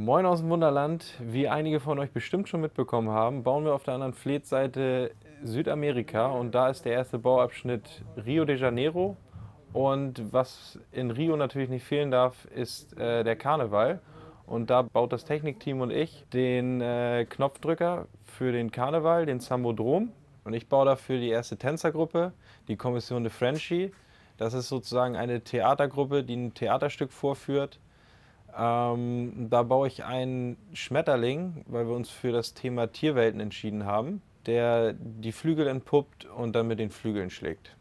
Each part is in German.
Moin aus dem Wunderland. Wie einige von euch bestimmt schon mitbekommen haben, bauen wir auf der anderen Fleetseite Südamerika und da ist der erste Bauabschnitt Rio de Janeiro. Und was in Rio natürlich nicht fehlen darf, ist der Karneval. Und da baut das Technikteam und ich den Knopfdrücker für den Karneval, den Sambodrom. Und ich baue dafür die erste Tänzergruppe, die Kommission de Frenchie. Das ist sozusagen eine Theatergruppe, die ein Theaterstück vorführt. Da baue ich einen Schmetterling, weil wir uns für das Thema Tierwelten entschieden haben, der die Flügel entpuppt und dann mit den Flügeln schlägt.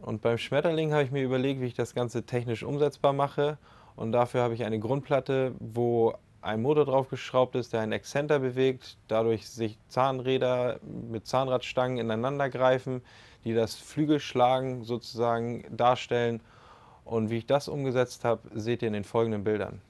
Und beim Schmetterling habe ich mir überlegt, wie ich das Ganze technisch umsetzbar mache. Und dafür habe ich eine Grundplatte, wo ein Motor drauf geschraubt ist, der einen Exzenter bewegt, dadurch sich Zahnräder mit Zahnradstangen ineinander greifen, die das Flügelschlagen sozusagen darstellen. Und wie ich das umgesetzt habe, seht ihr in den folgenden Bildern.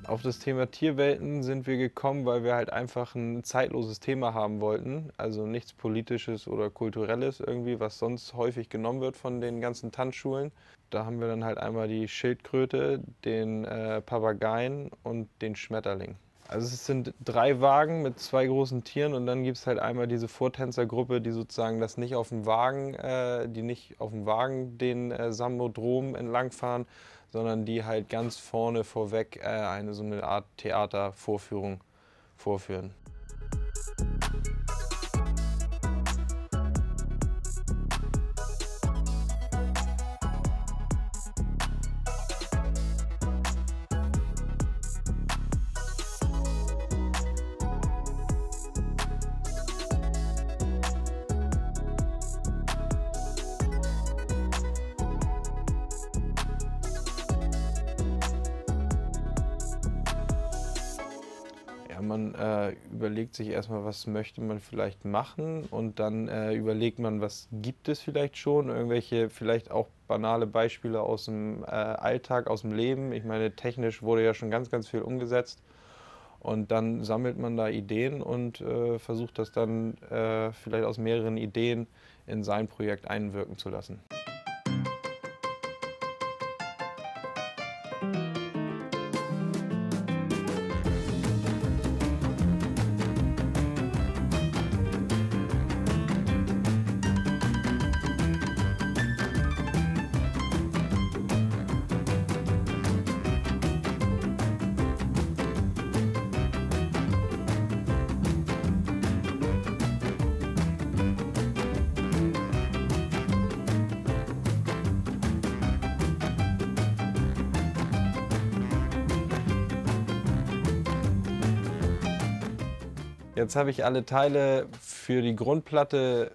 Auf das Thema Tierwelten sind wir gekommen, weil wir halt einfach ein zeitloses Thema haben wollten. Also nichts Politisches oder Kulturelles irgendwie, was sonst häufig genommen wird von den ganzen Tanzschulen. Da haben wir dann halt einmal die Schildkröte, den Papageien und den Schmetterling. Also es sind 3 Wagen mit 2 großen Tieren und dann gibt es halt einmal diese Vortänzergruppe, die sozusagen das nicht auf dem Wagen, die nicht auf dem Wagen den Sambodrom entlangfahren, sondern die halt ganz vorne vorweg so eine Art Theatervorführung vorführen. Man überlegt sich erstmal, was möchte man vielleicht machen und dann überlegt man, was gibt es vielleicht schon, irgendwelche vielleicht auch banale Beispiele aus dem Alltag, aus dem Leben. Ich meine, technisch wurde ja schon ganz, ganz viel umgesetzt und dann sammelt man da Ideen und versucht das dann vielleicht aus mehreren Ideen in sein Projekt einwirken zu lassen. Jetzt habe ich alle Teile für die Grundplatte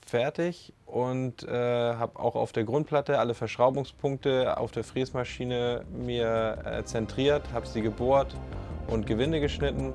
fertig und habe auch auf der Grundplatte alle Verschraubungspunkte auf der Fräsmaschine mir zentriert, habe sie gebohrt und Gewinde geschnitten.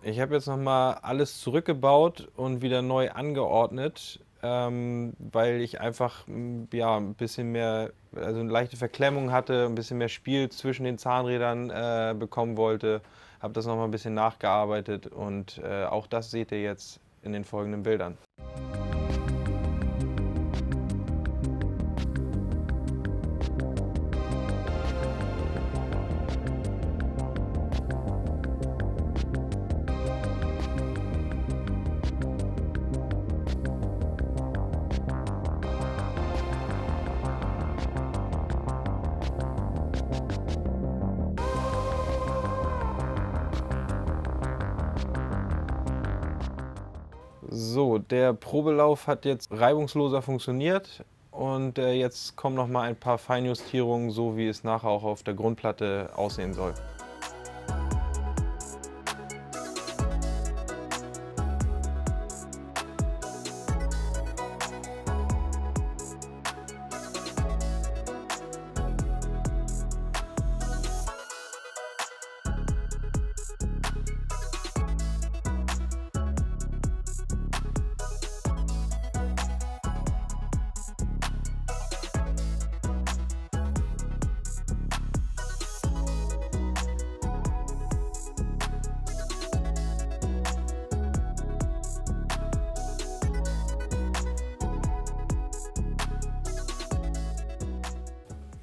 Ich habe jetzt nochmal alles zurückgebaut und wieder neu angeordnet, weil ich einfach ja, ein bisschen mehr, also eine leichte Verklemmung hatte, ein bisschen mehr Spiel zwischen den Zahnrädern bekommen wollte. Habe das nochmal ein bisschen nachgearbeitet und auch das seht ihr jetzt in den folgenden Bildern. So, der Probelauf hat jetzt reibungsloser funktioniert und jetzt kommen noch mal ein paar Feinjustierungen, so wie es nachher auch auf der Grundplatte aussehen soll.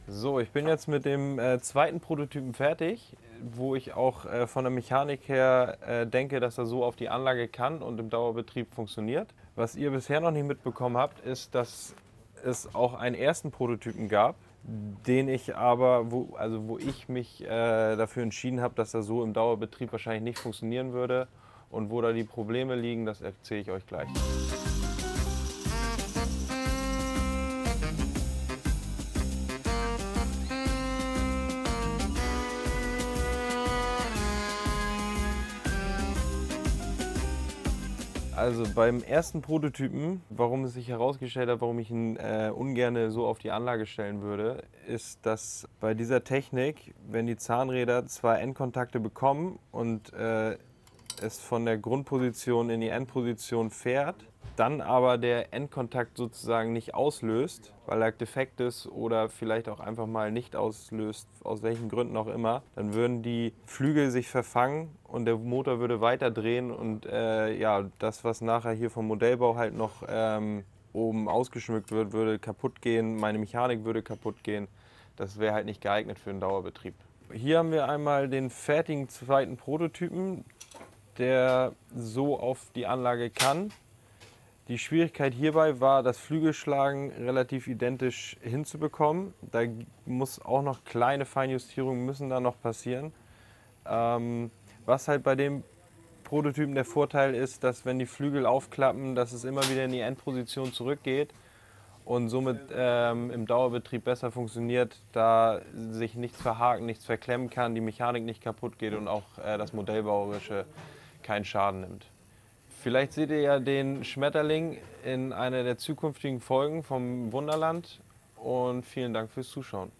So, ich bin jetzt mit dem zweiten Prototypen fertig, wo ich auch von der Mechanik her denke, dass er so auf die Anlage kann und im Dauerbetrieb funktioniert. Was ihr bisher noch nicht mitbekommen habt, ist, dass es auch einen ersten Prototypen gab, den ich aber, wo ich mich dafür entschieden habe, dass er so im Dauerbetrieb wahrscheinlich nicht funktionieren würde. Und wo da die Probleme liegen, das erzähle ich euch gleich. Also beim ersten Prototypen, warum es sich herausgestellt hat, warum ich ihn ungern so auf die Anlage stellen würde, ist, dass bei dieser Technik, wenn die Zahnräder zwei Endkontakte bekommen und es von der Grundposition in die Endposition fährt, dann aber der Endkontakt sozusagen nicht auslöst, weil er defekt ist oder vielleicht auch einfach mal nicht auslöst, aus welchen Gründen auch immer, dann würden die Flügel sich verfangen und der Motor würde weiter drehen und ja, das, was nachher hier vom Modellbau halt noch oben ausgeschmückt wird, würde kaputt gehen, meine Mechanik würde kaputt gehen. Das wäre halt nicht geeignet für einen Dauerbetrieb. Hier haben wir einmal den fertigen zweiten Prototypen, der so auf die Anlage kann. Die Schwierigkeit hierbei war, das Flügelschlagen relativ identisch hinzubekommen. Da muss auch noch kleine Feinjustierungen müssen da noch passieren. Was halt bei dem Prototypen der Vorteil ist, dass wenn die Flügel aufklappen, dass es immer wieder in die Endposition zurückgeht und somit im Dauerbetrieb besser funktioniert, da sich nichts verhaken, nichts verklemmen kann, die Mechanik nicht kaputt geht und auch das Modellbauerische keinen Schaden nimmt. Vielleicht seht ihr ja den Schmetterling in einer der zukünftigen Folgen vom Wunderland und vielen Dank fürs Zuschauen.